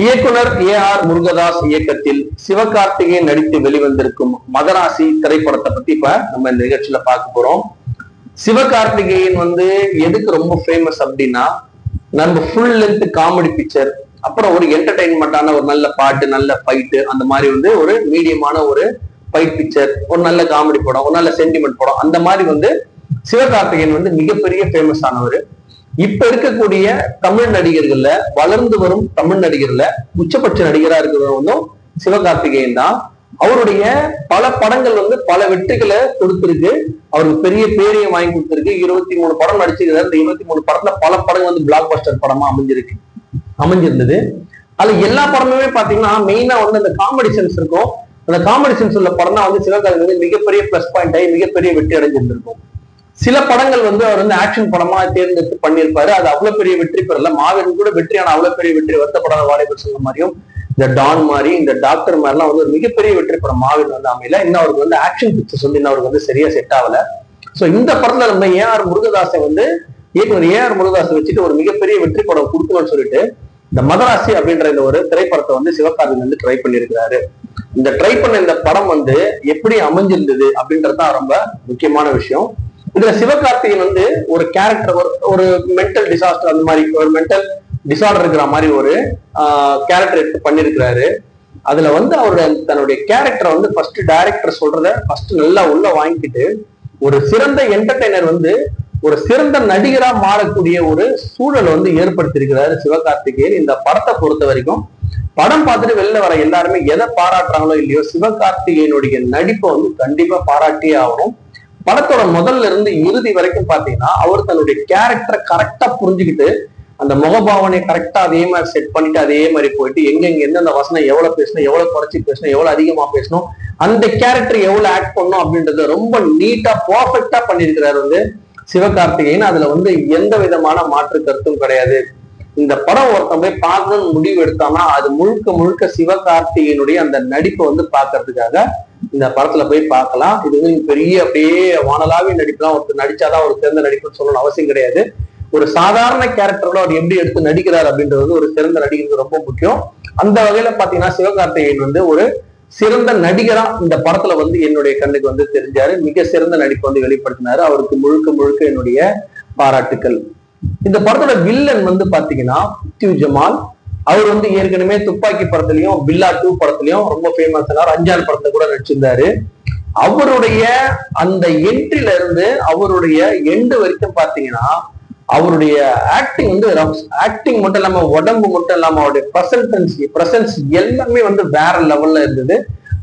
இயக்குனர் AR முருகதாஸ் இயக்கத்தில் சிவகார்த்திகேயன் நடித்து வெளிவந்திருக்கும் மதராசி திரைப்படத்தை பத்தி இப்ப நம்ம இந்த நிகழ்ச்சியில பார்க்க போறோம். சிவகார்த்திகேயன் எதுக்கு ரொம்ப ஃபேமஸ் அப்படின்னா, நம்ம ஃபுல் லென்த் காமெடி பிக்சர், அப்புறம் ஒரு என்டர்டைன்மெண்டான ஒரு நல்ல பாட்டு, நல்ல ஃபைட்டு, அந்த மாதிரி ஒரு மீடியமான ஒரு ஃபைட் பிக்சர், ஒரு நல்ல காமெடி படம், ஒரு நல்ல சென்டிமெண்ட் படம், அந்த மாதிரி சிவகார்த்திகேயன் மிகப்பெரிய ஃபேமஸ் ஆனவர். இப்ப இருக்கக்கூடிய தமிழ் நடிகர்கள்ல, வளர்ந்து வரும் தமிழ் நடிகர்ல உச்சபட்ச நடிகரா இருக்கிறவங்களும் சிவகார்த்திகேயன் தான். அவருடைய பல படங்கள் பல வெற்றிகளை கொடுத்திருக்கு, அவருக்கு பெரிய பேரையும் வாங்கி கொடுத்திருக்கு. 23 படம் நடிச்சிருக்காரு. இந்த 23 படத்துல பல படங்கள் பிளாக் பஸ்டர் படமா அமைஞ்சிருந்தது. அதுல எல்லா படமுமே பாத்தீங்கன்னா மெயினா அந்த காமெடி சென்ஸ் இருக்கும். அந்த காமெடி சென்ஸ் உள்ள படம் தான் சிவகார்த்திகேயன் மிகப்பெரிய பிளஸ் பாயிண்ட் ஆகி மிகப்பெரிய வெற்றி அடைஞ்சிருந்திருக்கும். சில படங்கள் அவர் ஆக்ஷன் படமா தேர்ந்தெடுத்து பண்ணியிருப்பாரு. அது அவ்வளவு பெரிய வெற்றி பெறல. மாவீரன் கூட வெற்றியான அவ்வளவு பெரிய வெற்றி, வருத்தப்படாத வாலிபர் சங்கம் மாதிரியும், இந்த டான் மாதிரி, இந்த டாக்டர் மாதிரிலாம் ஒரு மிகப்பெரிய வெற்றி படம் மாவீரன் அமையல. இன்னும் அவருக்கு ஆக்ஷன் பிக்சர்ஸ் இன்னும் அவருக்கு சரியா செட் ஆகல. சோ இந்த படத்துல நம்ம AR முருகதாஸை இயக்குனர் AR முருகதாஸை வச்சுட்டு ஒரு மிகப்பெரிய வெற்றி படம் கொடுக்கணும்னு சொல்லிட்டு இந்த மதராசி அப்படின்ற இந்த ஒரு திரைப்படத்தை சிவகார்த்திகேயன் ட்ரை பண்ணியிருக்கிறாரு. இந்த ட்ரை பண்ண இந்த படம் எப்படி அமைஞ்சிருந்தது அப்படின்றதுதான் ரொம்ப முக்கியமான விஷயம். இதுல சிவகார்த்திகேயன் ஒரு கேரக்டர், ஒரு மென்டல் டிசாஸ்டர், அந்த மாதிரி ஒரு மென்டல் டிசார்டர் இருக்கிற மாதிரி ஒரு கேரக்டர் எடுத்து பண்ணிருக்கிறாரு. அதுல அவருடைய தன்னுடைய கேரக்டரை ஃபர்ஸ்ட் டைரக்டர் சொல்றத ஃபர்ஸ்ட் நல்லா உள்ள வாங்கிட்டு, ஒரு சிறந்த என்டர்டைனர் ஒரு சிறந்த நடிகரா மாறக்கூடிய ஒரு சூழல் ஏற்படுத்தியிருக்கிறாரு சிவகார்த்திகேயன். இந்த படத்தை பொறுத்த வரைக்கும் படம் பார்த்துட்டு வெளில வர எல்லாருமே எதை பாராட்டுறாங்களோ இல்லையோ, சிவகார்த்திகேயனுடைய நடிப்பை கண்டிப்பா பாராட்டியே ஆகணும். படத்தோட முதல்ல இருந்து இறுதி வரைக்கும் பாத்தீங்கன்னா அவர் தன்னுடைய கேரக்டரை கரெக்டா புரிஞ்சுக்கிட்டு, அந்த முகபாவனையை கரெக்டா அதே மாதிரி செட் பண்ணிட்டு அதே மாதிரி போயிட்டு எங்கெங்க எந்தெந்த வசனம் எவ்வளவு பேசணும், எவ்வளவு குறைச்சி பேசணும், எவ்வளவு அதிகமா பேசணும், அந்த கேரக்டர் எவ்வளவு ஆக்ட் பண்ணணும் அப்படின்றத ரொம்ப நீட்டா பர்ஃபெக்டா பண்ணியிருக்கிறாரு சிவகார்த்திகேயன். அதுல எந்த விதமான மாற்று கருத்தும் கிடையாது. இந்த படம் ஒருத்தன் போய் பார்க்கணும்னு முடிவு எடுத்தான்னா அது முழுக்க முழுக்க சிவகார்த்திகேயனுடைய அந்த நடிப்பை பார்க்கறதுக்காக இந்த படத்துல போய் பார்க்கலாம். இது பெரிய அப்படியே வானலாவி நடிப்புலாம் ஒருத்தர் நடிச்சாதான் ஒரு சிறந்த நடிப்புன்னு சொல்லணும் அவசியம் கிடையாது. ஒரு சாதாரண கேரக்டரோட அவர் எப்படி எடுத்து நடிக்கிறார் அப்படின்றது ஒரு சிறந்த நடிகருக்கு ரொம்ப முக்கியம். அந்த வகையில பாத்தீங்கன்னா சிவகார்த்திகேயன் ஒரு சிறந்த நடிகரா இந்த படத்துல என்னுடைய கண்ணுக்கு தெரிஞ்சாரு. மிக சிறந்த நடிப்பு வெளிப்படுத்தினாரு. அவருக்கு முழுக்க முழுக்க என்னுடைய பாராட்டுக்கள். இந்த படத்தோட வில்லன் பாத்தீங்கன்னா பித்யூ ஜமால். அவர் ஏற்கனவே துப்பாக்கி படத்துலயும் பில்லா 2 படத்துலயும் ரொம்ப ஃபேமஸ் ஆனார். அஞ்சான் படத்தை கூட நடிச்சிருந்தாரு. அவருடைய அந்த என்ட்ரில இருந்து அவருடைய எண்டு வரைக்கும் பாத்தீங்கன்னா அவருடைய ஆக்டிங் ஆக்டிங் மட்டும் இல்லாம உடம்பு மட்டும் இல்லாம அவருடைய பிரசன்ஸ் எல்லாமே வேற லெவல்ல இருந்தது.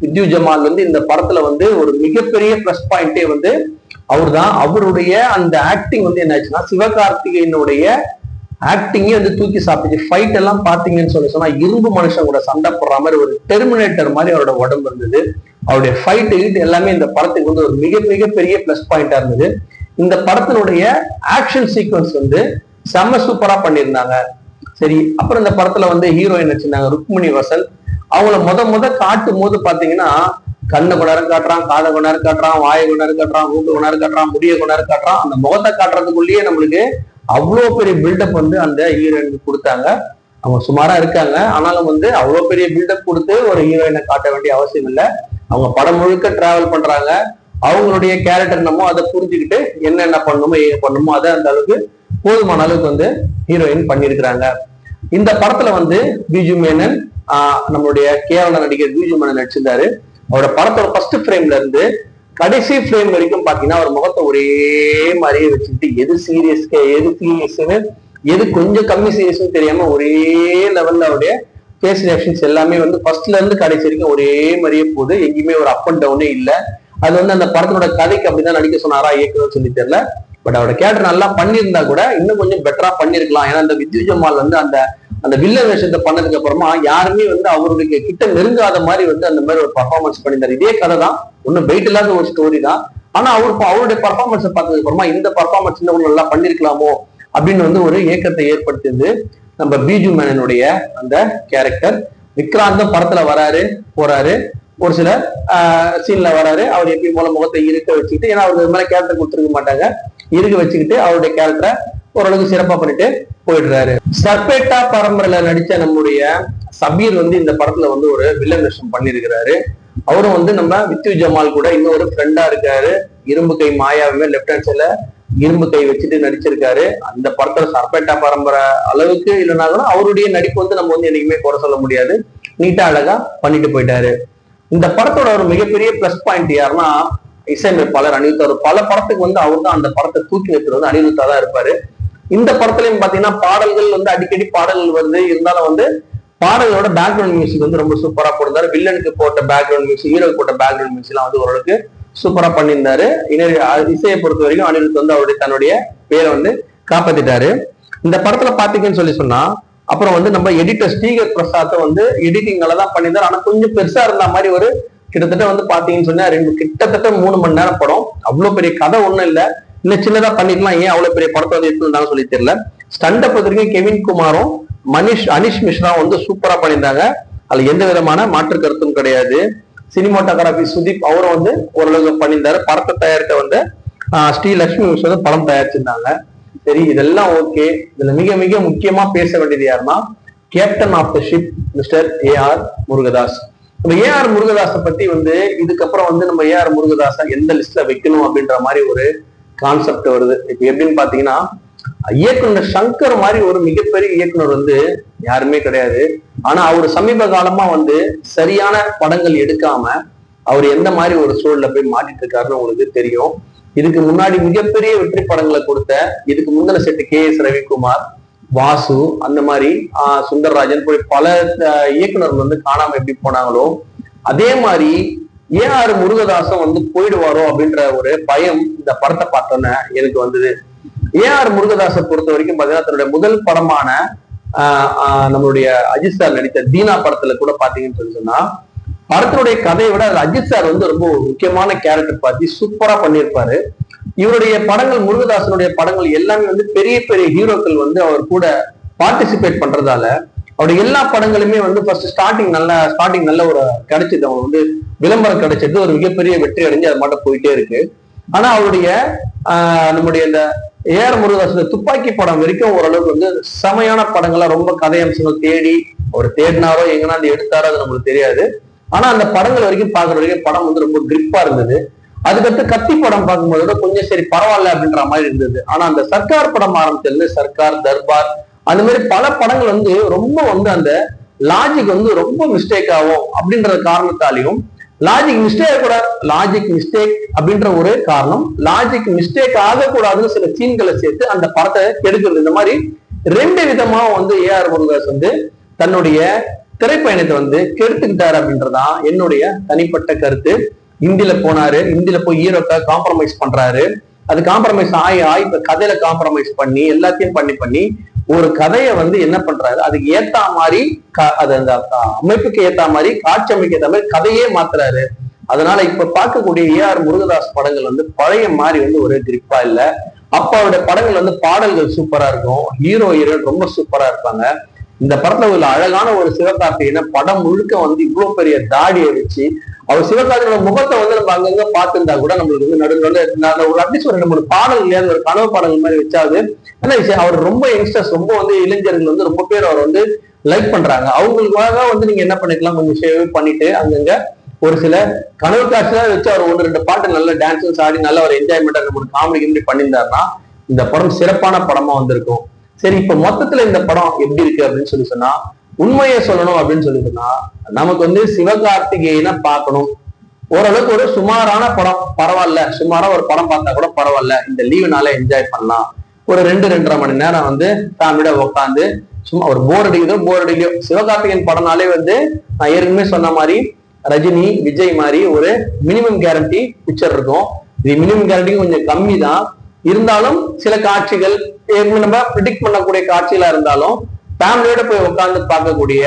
பித்யூ ஜமால் இந்த படத்துல ஒரு மிகப்பெரிய பிளஸ் பாயிண்டே அவர் தான். அவருடைய அந்த ஆக்டிங் என்னாச்சுன்னா சிவகார்த்திகேயனுடைய ஆக்டிங்கே தூக்கி சாப்பிடுச்சு. ஃபைட் எல்லாம் பாத்தீங்கன்னு சொன்னா இரும்பு மனுஷன் கூட சண்டை போடுற மாதிரி ஒரு டெர்மினேட்டர் மாதிரி அவரோட உடம்பு இருந்தது. அவருடைய ஃபைட் எல்லாமே இந்த படத்துக்கு ஒரு மிக மிக பெரிய பிளஸ் பாயிண்டா இருந்தது. இந்த படத்தினுடைய ஆக்ஷன் சீக்வன்ஸ் செம்ம சூப்பரா பண்ணியிருந்தாங்க. சரி, அப்புறம் இந்த படத்துல ஹீரோயின் வச்சிருந்தாங்க ருக்மிணி வசந்த். அவங்கள முத காட்டும் போது பாத்தீங்கன்னா கண்ணை கொண்டாரு காட்டுறான், காதை கொண்டாரு காட்டுறான், வாயை கொண்டாரு காட்டுறான், மூக்கு கொண்டாரு காட்டுறான், முடியை கொண்டாரு காட்டுறான். அந்த முகத்தை காட்டுறதுக்குள்ளேயே நம்மளுக்கு அவ்வளவு பெரிய பில்டப் அந்த ஹீரோயினுக்கு கொடுத்தாங்க. அவங்க சுமாரா இருக்காங்க, ஆனாலும் அவ்வளவு பெரிய பில்டப் கொடுத்து ஒரு ஹீரோயினை காட்ட வேண்டிய அவசியம் இல்லை. அவங்க படம் முழுக்க டிராவல் பண்றாங்க. அவங்களுடைய கேரக்டர் நம்ம அதை புரிஞ்சுக்கிட்டு என்னென்ன பண்ணணுமோ அதை அந்த அளவுக்கு போதுமான அளவுக்கு ஹீரோயின் பண்ணியிருக்கிறாங்க. இந்த படத்துல பிஜு மேனன், நம்மளுடைய கேரள நடிகர் பிஜு மேனன் நடிச்சிருந்தாரு. அவரோட படத்தோட ஃபர்ஸ்ட் ஃப்ரேம்ல இருந்து கடைசி ஃப்ரேம் வரைக்கும் பாத்தீங்கன்னா அவர் முகத்தை ஒரே மாதிரியே வச்சுக்கிட்டு எது சீரியஸ்க்கு எது சீரியஸ்ன்னு எது கொஞ்சம் கம்மி சீரியஸ்ன்னு தெரியாம ஒரே லெவல்ல அவருடைய ஃபேஸ் ரியாக்ஷன்ஸ் எல்லாமே ஃபர்ஸ்ட்ல இருந்து கடைசி வரைக்கும் ஒரே மாதிரியே போகுது. எங்கேயுமே ஒரு அப் அண்ட் டவுனே இல்லை. அது அந்த படத்தோட கதைக்கு அப்படிதான் நடிக்க சொன்னாரா இயக்குன்னு சொல்லி தெரியல. பட் அவரோட கேரக்டர் நல்லா பண்ணியிருந்தா கூட இன்னும் கொஞ்சம் பெட்டரா பண்ணிருக்கலாம். ஏன்னா அந்த பித்யூ ஜமால் அந்த வில்லன் வேஷத்தை பண்ணதுக்கு அப்புறமா யாருமே அவருடைய கிட்ட நெருங்காத மாதிரி அந்த மாதிரி ஒரு பர்ஃபார்மன்ஸ் பண்ணியிருந்தாரு. இதே கதை தான், ஒன்னும் வெயிட் இல்லாத ஒரு ஸ்டோரி தான். ஆனா அவருடைய பர்ஃபார்மன்ஸை பார்த்ததுக்கு அப்புறமா இந்த பர்ஃபார்மன்ஸ் இன்னும் நல்லா பண்ணிருக்கலாமோ அப்படின்னு ஒரு ஏக்கத்தை ஏற்படுத்தியது நம்ம பிஜு மேனனுடைய அந்த கேரக்டர். விக்ராந்தும் படத்துல போறாரு, ஒரு சில சீன்ல வராரு. அவர் எப்பயும் போல முகத்தை இருக்க வச்சுக்கிட்டு, ஏன்னா அவருக்கு மேல கேரக்டர் கொடுத்துருக்க மாட்டாங்க, இருக்க வச்சுக்கிட்டு அவருடைய கேரக்டரை ஓரளவுக்கு சிறப்பா பண்ணிட்டு போயிடுறாரு. சர்பேட்டா பரம்பரையில நடிச்ச நம்முடைய சபீர் வந்து இந்த படத்துல வந்து ஒரு வில்லன் வேஷம் பண்ணிருக்கிறாரு. அவரும் வந்து நம்ம வித்யு ஜமால் கூட இன்னொரு ஃப்ரெண்டா இருக்காரு. இரும்பு கை மாயாவே லெப்ட் ஹேண்ட் சைட்ல இரும்பு கை வச்சுட்டு நடிச்சிருக்காரு. அந்த படத்துல சர்பேட்டா பரம்பரை அளவுக்கு இல்லைன்னா கூட அவருடைய நடிப்பு வந்து நம்ம வந்து என்னைக்குமே குறை சொல்ல முடியாது. நீட்டா அழகா பண்ணிட்டு போயிட்டாரு. இந்த படத்தோட ஒரு மிகப்பெரிய பிளஸ் பாயிண்ட் யாருன்னா இசையமைப்பாளர் அனிருத். அவர் பல படத்துக்கு வந்து அவர் தான் அந்த படத்தை தூக்கி வைக்கிறது வந்து அனிருத்தா தான் இருப்பாரு. இந்த படத்துலயும் பாத்தீங்கன்னா பாடல்கள் வந்து அடிக்கடி பாடல்கள் வருது. இருந்தாலும் வந்து பாடல்களோட பேக்ரவுண்ட் மியூசிக் வந்து ரொம்ப சூப்பரா போட்டிருந்தாரு. வில்லனுக்கு போட்ட பேக்ரவுண்ட் மியூசிக், ஹீரோக்கு போட்ட பேக்ரவுண்ட் மியூசிக் எல்லாம் வந்து ஓரளவுக்கு சூப்பரா பண்ணியிருந்தாரு. இசையை பொறுத்த வரைக்கும் அனிருத் வந்து அவருடைய தன்னுடைய பேரை வந்து காப்பாத்திட்டாரு. இந்த படத்துல பாத்தீங்கன்னு சொன்னா அப்புறம் வந்து நம்ம எடிட்டர் ஸ்ரீகர் பிரசாத்தை வந்து எடிட்டிங் நல்லா தான் பண்ணியிருந்தாரு. ஆனா கொஞ்சம் பெருசா இருந்த மாதிரி ஒரு கிட்டத்தட்ட வந்து பாத்தீங்கன்னு சொன்னா கிட்டத்தட்ட 3 மணி நேரம் படம். அவ்வளவு பெரிய கதை ஒண்ணும் இல்லை, இன்னும் சின்னதா பண்ணிக்கலாம். ஏன் அவ்வளவு பெரிய படத்தை வந்து எடுத்துருந்தாங்க சொல்லி தெரியல. ஸ்டண்ட பொறுத்த வரைக்கும் கெவின் குமாரும் அனிஷ் மிஸ்ரா வந்து சூப்பரா பண்ணியிருந்தாங்க. அதுல எந்த விதமான மாற்று கருத்தும் கிடையாது. சினிமாட்டோகிராபி சுதீப் அவரும் வந்து ஓரளவுக்கு பண்ணியிருந்தாரு. படத்தை தயாரித்த வந்து ஸ்ரீலட்சுமி வந்து படம் தயாரிச்சிருந்தாங்க. சரி, இதெல்லாம் ஓகே. இதுல மிக மிக முக்கியமா பேச வேண்டியது யாருன்னா captain of the ship mister AR Murugadoss. நம்ம ஏஆர் முருகதாஸை பத்தி வந்து இதுக்கப்புறம் வந்து நம்ம ஏஆர் முருகதாஸை எந்த லிஸ்ட்ல வைக்கணும் அப்படின்ற மாதிரி ஒரு கான்செப்ட் வருது. இப்ப எப்படின்னு பாத்தீங்கன்னா இயக்குனர் சங்கர் மாதிரி ஒரு மிகப்பெரிய இயக்குனர் வந்து யாருமே கிடையாது. ஆனா அவர் சமீப காலமா வந்து சரியான படங்கள் எடுக்காம அவர் எந்த மாதிரி ஒரு சூழல்ல போய் மாட்டிட்டு இருக்காருன்னு உங்களுக்கு தெரியும். இதுக்கு முன்னாடி மிகப்பெரிய வெற்றி படங்களை கொடுத்த இதுக்கு முந்தின செட்டு KS ரவிக்குமார், வாசு, அந்த மாதிரி சுந்தர்ராஜன் போய் பல இயக்குனர்கள் வந்து காணாம எப்படி போனாங்களோ அதே மாதிரி ஏஆர் முருகதாசம் வந்து போயிடுவாரோ அப்படின்ற ஒரு பயம் இந்த படத்தை பார்த்தோன்னே எனக்கு வந்தது. ஏஆர் முருகதாஸை பொறுத்த வரைக்கும் பாத்தீங்கன்னா தன்னுடைய முதல் படமான நம்மளுடைய அஜித் சார் நடித்த தீனா படத்துல கூட பாத்தீங்கன்னு சொன்னா படத்தினுடைய கதையை விட அது அஜித் சார் வந்து ரொம்ப முக்கியமான கேரக்டர் பார்த்து சூப்பரா பண்ணியிருப்பாரு. இவருடைய படங்கள், முருகதாசனுடைய படங்கள் எல்லாமே வந்து பெரிய பெரிய ஹீரோக்கள் வந்து அவர் கூட பார்ட்டிசிபேட் பண்றதால அவருடைய எல்லா படங்களுமே வந்து ஃபர்ஸ்ட் ஸ்டார்டிங் நல்ல ஒரு கிடைச்சது. அவங்க வந்து விளம்பரம் கிடைச்சது, ஒரு மிகப்பெரிய வெற்றி அடைஞ்சு அது மட்டும் போயிட்டே இருக்கு. ஆனா அவருடைய நம்முடைய இந்த ஏஆர் முருகதாஸ் துப்பாக்கி படம் வரைக்கும் ஓரளவுக்கு வந்து செமையான படங்களா ரொம்ப கதை அம்சங்கள் தேடி அவர் தேடினாரோ எங்கன்னா அந்த எடுத்தாரோ அது நம்மளுக்கு தெரியாது. ஆனா அந்த படங்கள் வரைக்கும் பாக்குற வரைக்கும் படம் வந்து ரொம்ப கிரிப்பா இருந்தது. அதுக்கடுத்து கத்தி படம் பார்க்கும்போது கொஞ்சம் சரி பரவாயில்ல அப்படின்ற மாதிரி இருந்தது. ஆனா அந்த சர்க்கார் படம் ஆரம்பிச்சது, சர்க்கார், தர்பார், அந்த மாதிரி பல படங்கள் வந்து ரொம்ப வந்து அந்த லாஜிக் வந்து ரொம்ப மிஸ்டேக் ஆகும் அப்படின்ற காரணத்தாலையும் லாஜிக் மிஸ்டேக் அப்படின்ற ஒரு காரணம், லாஜிக் மிஸ்டேக் ஆகக்கூடாதுன்னு சில சீன்களை சேர்த்து அந்த படத்தை கெடுக்கிறது. இந்த மாதிரி 2 விதமா வந்து ஏஆர் முருகதாஸ் வந்து தன்னுடைய திரைப்பயணத்தை வந்து கெடுத்துக்கிட்டாரு அப்படின்றதான் என்னுடைய தனிப்பட்ட கருத்து. இந்தியில போனாரு, இந்தியில போய் ஹீரோக்கா காம்ப்ரமைஸ் பண்றாரு. அது காம்ப்ரமைஸ் ஆகி இப்ப கதையில காம்ப்ரமைஸ் பண்ணி எல்லாத்தையும் பண்ணி ஒரு கதையை வந்து என்ன பண்றாரு, அதுக்கு ஏத்தா மாதிரி அது அந்த அமைப்புக்கு ஏத்தா மாதிரி, காட்சி அமைக்கு ஏத்த மாதிரி கதையே மாத்துறாரு. அதனால இப்ப பார்க்கக்கூடிய ஏஆர் முருகதாஸ் படங்கள் வந்து பழைய மாதிரி வந்து ஒரு கிரிப்பா இல்ல. அப்ப அவருடைய படங்கள் வந்து பாடல்கள் சூப்பரா இருக்கும், ஹீரோயின் ரொம்ப சூப்பரா இருப்பாங்க. இந்த படத்துல உள்ள அழகான ஒரு சிவகார்த்திகேயனை படம் முழுக்க வந்து இவ்வளவு பெரிய தாடியை வச்சு அவர் சிவகார்த்திகேயனோட முகத்தை வந்து நம்ம அங்கங்க பார்த்திருந்தா கூட நம்மளுக்கு வந்து நடுவில் ஒரு அட்லீஸ்ட் ஒரு 2-3 பாடல் இல்லையா ஒரு கனவு பாடல் மாதிரி வச்சாது என்ன விஷயம். அவர் ரொம்ப யங்ஸ்டர்ஸ், ரொம்ப வந்து இளைஞர்கள் வந்து ரொம்ப பேர் அவர் வந்து லைக் பண்றாங்க. அவங்களுக்காக வந்து நீங்க என்ன பண்ணிக்கலாம், கொஞ்சம் சேவ் பண்ணிட்டு அங்கங்க ஒரு சில கனவு காட்சிதான் வச்சு அவர் 1-2 பாட்டு நல்ல டான்ஸஸ் ஆடி நல்ல ஒரு என்ஜாய்மெண்டா ஒரு காமெடி பண்ணியிருந்தாருன்னா இந்த படம் சிறப்பான படமா வந்திருக்கும். சரி, இப்ப மொத்தத்துல இந்த படம் எப்படி இருக்கு அப்படின்னு சொன்னா உண்மையை சொல்லணும் அப்படின்னு சொன்னா நமக்கு வந்து சிவகார்த்திகேயனை பார்க்கணும். ஓரளவுக்கு ஒரு சுமாரான படம், பரவாயில்ல, சுமாரா ஒரு படம் பார்த்தா கூட பரவாயில்ல, இந்த லீவுனால என்ஜாய் பண்ணலாம். ஒரு 2-2.5 மணி நேரம் வந்து ஃபேமிலியோட உட்காந்து சும்மா ஒரு போர் அடிக்கலையோ சிவகார்த்திகேயன் படம்னாலே வந்து நான் ஏற்கனவே சொன்ன மாதிரி ரஜினி, விஜய் மாதிரி ஒரு மினிமம் கேரண்டி பிக்சர் இருக்கும். இது மினிமம் கேரண்டி கொஞ்சம் கம்மி தான் இருந்தாலும் சில காட்சிகள் நம்ம ப்ரிடிக்ட் பண்ணக்கூடிய காட்சிகளா இருந்தாலும் ஃபேமிலியோட போய் உட்காந்து பார்க்கக்கூடிய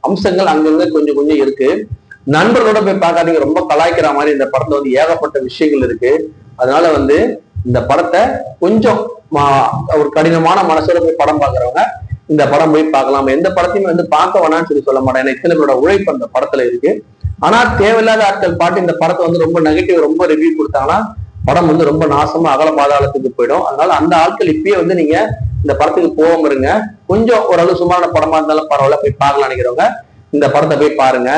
அம்சங்கள் அங்கங்க கொஞ்சம் இருக்கு. நண்பர்களோட போய் பார்க்காதீங்க, ரொம்ப கலாய்க்கிற மாதிரி இந்த படத்துல வந்து ஏகப்பட்ட விஷயங்கள் இருக்கு. அதனால வந்து இந்த படத்தை கொஞ்சம் ஒரு கடினமான மனசோட போய் படம் பார்க்கறவங்க இந்த படம் போய் பார்க்கலாம். எந்த படத்தையுமே வந்து பார்க்க வேணாம்னு சொல்ல மாட்டேன், ஏன்னா இத்தனை பேரோட உழைப்பு அந்த படத்துல இருக்கு. ஆனா தேவையில்லாத ஆட்கள் பாட்டு இந்த படத்தை வந்து ரொம்ப நெகட்டிவ், ரொம்ப ரிவ்யூ கொடுத்தாங்கன்னா படம் வந்து ரொம்ப நாசமா அகல பாதாளத்துக்கு போயிடும். அதனால அந்த ஆட்கள் இப்பயே வந்து நீங்க இந்த படத்துக்கு போகாம இருங்க. கொஞ்சம் ஓரளவு சுமாரான படமா இருந்தாலும் பரவாயில்ல, போய் பார்க்கலாம் நினைக்கிறவங்க இந்த படத்தை போய் பாருங்க.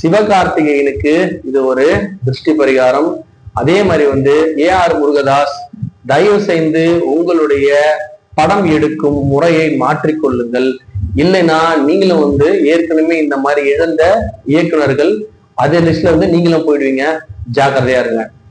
சிவகார்த்திகேயனுக்கு இது ஒரு திருஷ்டி பரிகாரம். அதே மாதிரி வந்து AR முருகதாஸ், தயவு செய்து உங்களுடைய படம் எடுக்கும் முறையை மாற்றிக்கொள்ளுங்கள். இல்லைன்னா நீங்களும் வந்து ஏற்கனவே இந்த மாதிரி இழந்த இயக்குனர்கள் அதே லிஸ்ட்ல வந்து நீங்களும் போயிடுவீங்க. ஜாக்கிரதையா இருங்க.